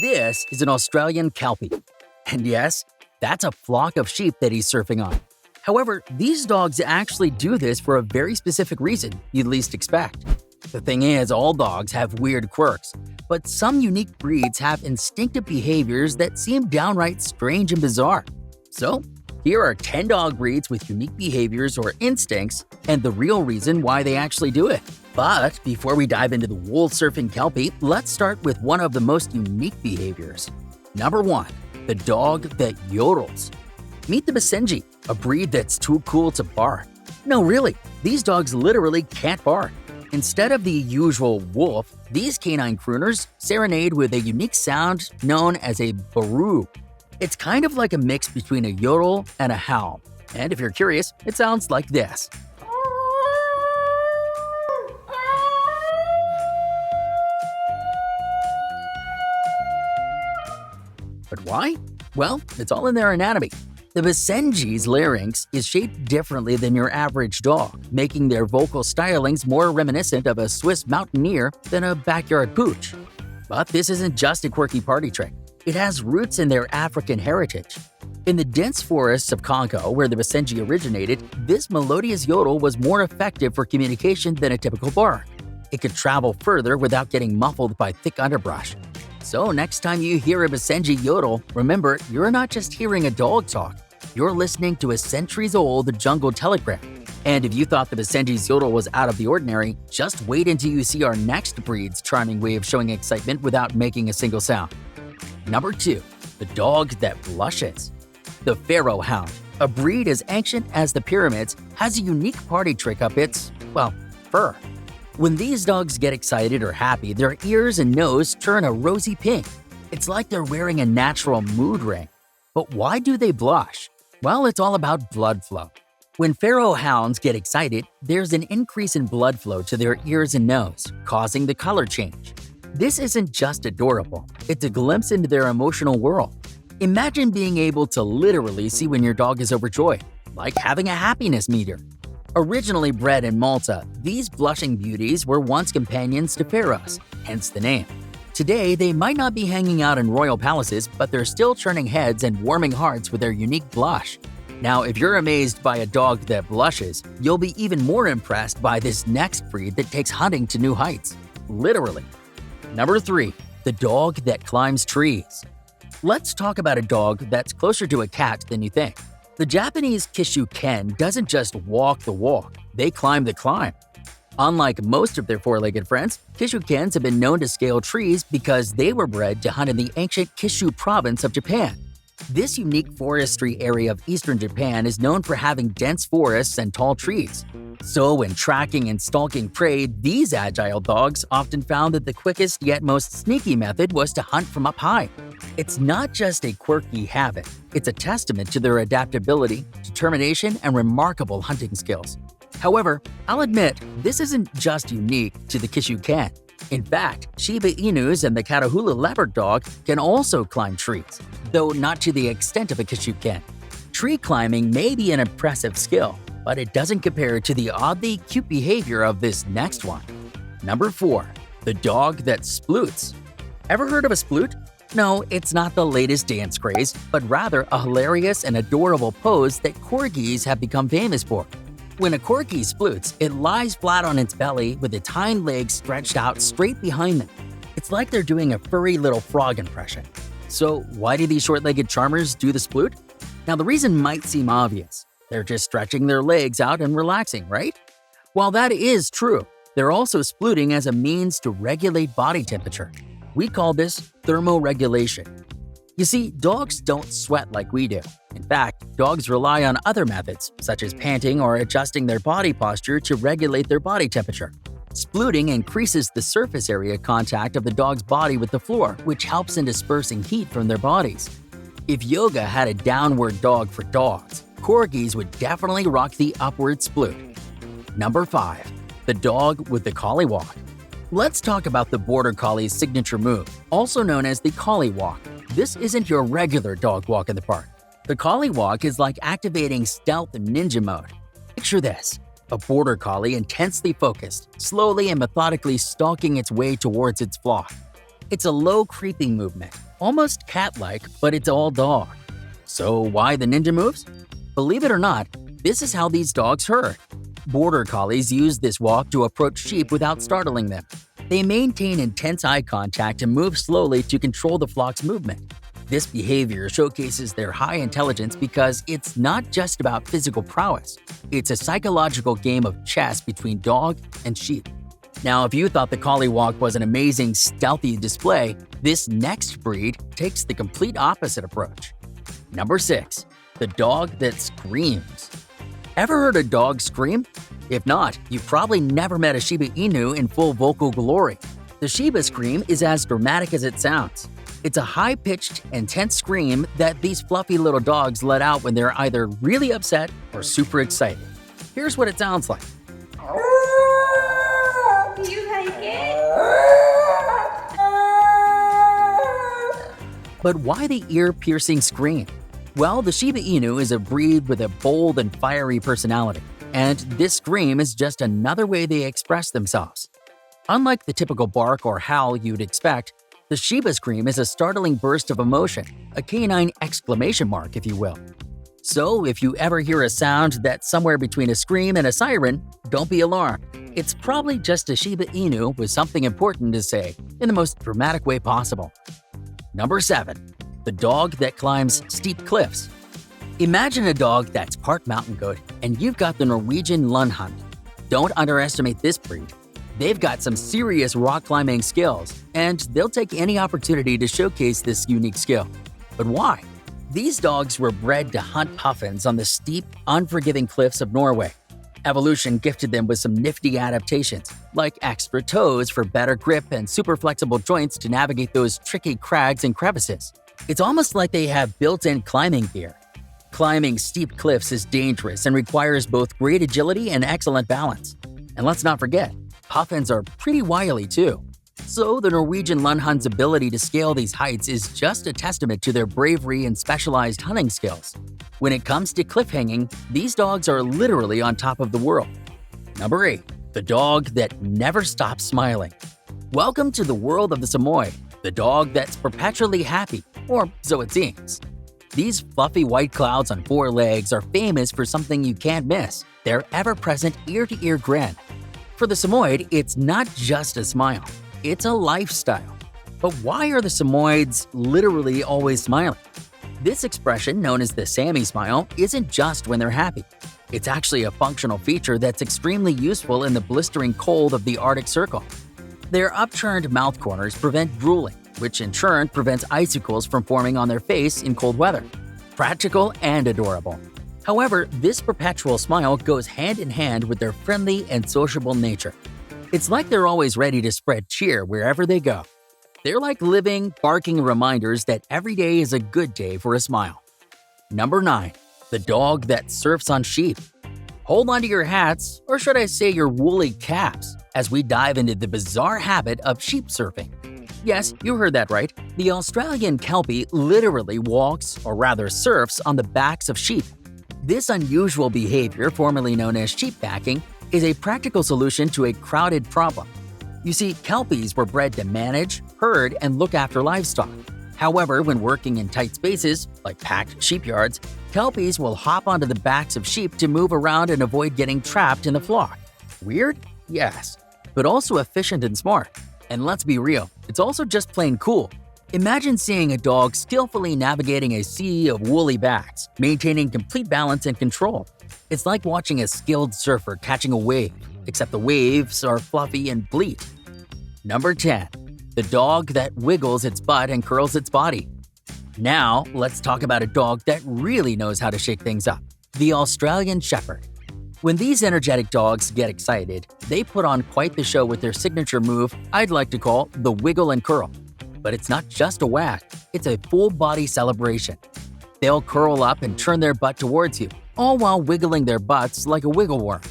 This is an Australian Kelpie. And yes, that's a flock of sheep that he's surfing on. However, these dogs actually do this for a very specific reason you'd least expect. The thing is, all dogs have weird quirks, but some unique breeds have instinctive behaviors that seem downright strange and bizarre. So, here are 10 dog breeds with unique behaviors or instincts and the real reason why they actually do it. But before we dive into the wool-surfing Kelpie, let's start with one of the most unique behaviors. Number 1. The dog that yodels. Meet the Basenji, a breed that's too cool to bark. No, really, these dogs literally can't bark. Instead of the usual wolf, these canine crooners serenade with a unique sound known as a baroo. It's kind of like a mix between a yodel and a howl. And if you're curious, it sounds like this. But why? Well, it's all in their anatomy. The Basenji's larynx is shaped differently than your average dog, making their vocal stylings more reminiscent of a Swiss mountaineer than a backyard pooch. But this isn't just a quirky party trick. It has roots in their African heritage. In the dense forests of Congo, where the Basenji originated, this melodious yodel was more effective for communication than a typical bark. It could travel further without getting muffled by thick underbrush. So next time you hear a Basenji yodel, remember, you're not just hearing a dog talk. You're listening to a centuries-old jungle telegram. And if you thought the Basenji's yodel was out of the ordinary, just wait until you see our next breed's charming way of showing excitement without making a single sound. Number 2. The dog that blushes. The Pharaoh Hound, a breed as ancient as the pyramids, has a unique party trick up its, fur. When these dogs get excited or happy, their ears and nose turn a rosy pink. It's like they're wearing a natural mood ring. But why do they blush? Well, it's all about blood flow. When Pharaoh hounds get excited, there's an increase in blood flow to their ears and nose, causing the color change. This isn't just adorable, it's a glimpse into their emotional world. Imagine being able to literally see when your dog is overjoyed, like having a happiness meter. Originally bred in Malta, these blushing beauties were once companions to pharaohs, hence the name. Today, they might not be hanging out in royal palaces, but they're still turning heads and warming hearts with their unique blush. Now, if you're amazed by a dog that blushes, you'll be even more impressed by this next breed that takes hunting to new heights. Literally. Number 3. The dog that climbs trees. Let's talk about a dog that's closer to a cat than you think. The Japanese Kishu Ken doesn't just walk the walk, they climb the climb. Unlike most of their four-legged friends, Kishu Kens have been known to scale trees because they were bred to hunt in the ancient Kishu province of Japan. This unique forestry area of eastern Japan is known for having dense forests and tall trees. So when tracking and stalking prey, these agile dogs often found that the quickest yet most sneaky method was to hunt from up high. It's not just a quirky habit, it's a testament to their adaptability, determination, and remarkable hunting skills. However, I'll admit, this isn't just unique to the Kishu Ken. In fact, Shiba Inus and the Catahoula leopard dog can also climb trees, though not to the extent of a Kishu Ken. Tree climbing may be an impressive skill, but it doesn't compare to the oddly cute behavior of this next one. Number 4. The dog that sploots. Ever heard of a sploot? No, it's not the latest dance craze, but rather a hilarious and adorable pose that corgis have become famous for. When a corgi sploots, it lies flat on its belly with its hind legs stretched out straight behind them. It's like they're doing a furry little frog impression. So why do these short-legged charmers do the sploot? Now the reason might seem obvious. They're just stretching their legs out and relaxing, right? While that is true, they're also splooting as a means to regulate body temperature. We call this thermoregulation. You see, dogs don't sweat like we do. In fact, dogs rely on other methods, such as panting or adjusting their body posture to regulate their body temperature. Splooting increases the surface area contact of the dog's body with the floor, which helps in dispersing heat from their bodies. If yoga had a downward dog for dogs, corgis would definitely rock the upward sploot. Number 5. The dog with the Collie Walk. Let's talk about the Border Collie's signature move, also known as the Collie Walk. This isn't your regular dog walk in the park. The Collie Walk is like activating stealth ninja mode. Picture this: a border collie intensely focused, slowly and methodically stalking its way towards its flock. It's a low creeping movement, Almost cat-like, but it's all dog. So why the ninja moves? Believe it or not, this is how these dogs herd. Border collies use this walk to approach sheep without startling them. They maintain intense eye contact and move slowly to control the flock's movement. This behavior showcases their high intelligence because it's not just about physical prowess. It's a psychological game of chess between dog and sheep. Now, if you thought the Collie Walk was an amazing, stealthy display, this next breed takes the complete opposite approach. Number 6. The dog that screams. Ever heard a dog scream? If not, you've probably never met a Shiba Inu in full vocal glory. The Shiba scream is as dramatic as it sounds. It's a high-pitched, intense scream that these fluffy little dogs let out when they're either really upset or super excited. Here's what it sounds like. Do you like it? But why the ear-piercing scream? Well, the Shiba Inu is a breed with a bold and fiery personality, and this scream is just another way they express themselves. Unlike the typical bark or howl you'd expect, the Shiba scream is a startling burst of emotion, a canine exclamation mark, if you will. So, if you ever hear a sound that's somewhere between a scream and a siren, don't be alarmed. It's probably just a Shiba Inu with something important to say in the most dramatic way possible. Number 7. The dog that climbs steep cliffs. Imagine a dog that's part mountain goat and you've got the Norwegian Lundhund. Don't underestimate this breed. They've got some serious rock climbing skills, and they'll take any opportunity to showcase this unique skill. But why? These dogs were bred to hunt puffins on the steep, unforgiving cliffs of Norway. Evolution gifted them with some nifty adaptations, like extra toes for better grip and super flexible joints to navigate those tricky crags and crevices. It's almost like they have built-in climbing gear. Climbing steep cliffs is dangerous and requires both great agility and excellent balance. And let's not forget, puffins are pretty wily too. So the Norwegian Lundhund's ability to scale these heights is just a testament to their bravery and specialized hunting skills. When it comes to cliff hanging, these dogs are literally on top of the world. Number 8. The dog that never stops smiling. Welcome to the world of the Samoyed, the dog that's perpetually happy, or so it seems. These fluffy white clouds on 4 legs are famous for something you can't miss, their ever-present ear-to-ear grin. For the Samoyed, it's not just a smile, it's a lifestyle. But why are the Samoyeds literally always smiling? This expression, known as the Sami smile, isn't just when they're happy. It's actually a functional feature that's extremely useful in the blistering cold of the Arctic Circle. Their upturned mouth corners prevent drooling, which in turn prevents icicles from forming on their face in cold weather. Practical and adorable. However, this perpetual smile goes hand in hand with their friendly and sociable nature. It's like they're always ready to spread cheer wherever they go. They're like living, barking reminders that every day is a good day for a smile. Number 9. The dog that surfs on sheep. Hold onto your hats, or should I say your woolly caps, as we dive into the bizarre habit of sheep surfing. Yes, you heard that right. The Australian Kelpie literally walks, or rather surfs, on the backs of sheep. This unusual behavior, formerly known as sheepbacking, is a practical solution to a crowded problem. You see, Kelpies were bred to manage, herd, and look after livestock. However, when working in tight spaces, like packed sheepyards, Kelpies will hop onto the backs of sheep to move around and avoid getting trapped in the flock. Weird? Yes. But also efficient and smart. And let's be real, it's also just plain cool. Imagine seeing a dog skillfully navigating a sea of woolly backs, maintaining complete balance and control. It's like watching a skilled surfer catching a wave, except the waves are fluffy and bleat. Number 10. The dog that wiggles its butt and curls its body. Now, let's talk about a dog that really knows how to shake things up, the Australian Shepherd. When these energetic dogs get excited, they put on quite the show with their signature move I'd like to call the wiggle and curl. But it's not just a whack, it's a full-body celebration. They'll curl up and turn their butt towards you, all while wiggling their butts like a wiggle worm.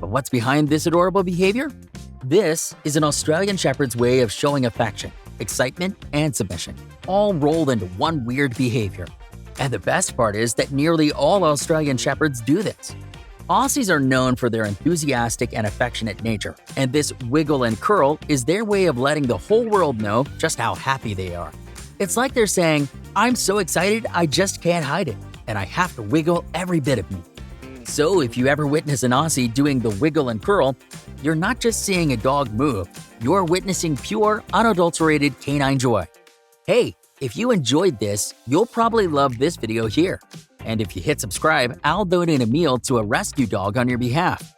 But what's behind this adorable behavior? This is an Australian Shepherd's way of showing affection, excitement, and submission, all rolled into one weird behavior. And the best part is that nearly all Australian Shepherds do this. Aussies are known for their enthusiastic and affectionate nature, and this wiggle and curl is their way of letting the whole world know just how happy they are. It's like they're saying, I'm so excited I just can't hide it, and I have to wiggle every bit of me. So if you ever witness an Aussie doing the wiggle and curl, you're not just seeing a dog move, you're witnessing pure, unadulterated canine joy. Hey, if you enjoyed this, you'll probably love this video here. And if you hit subscribe, I'll donate a meal to a rescue dog on your behalf.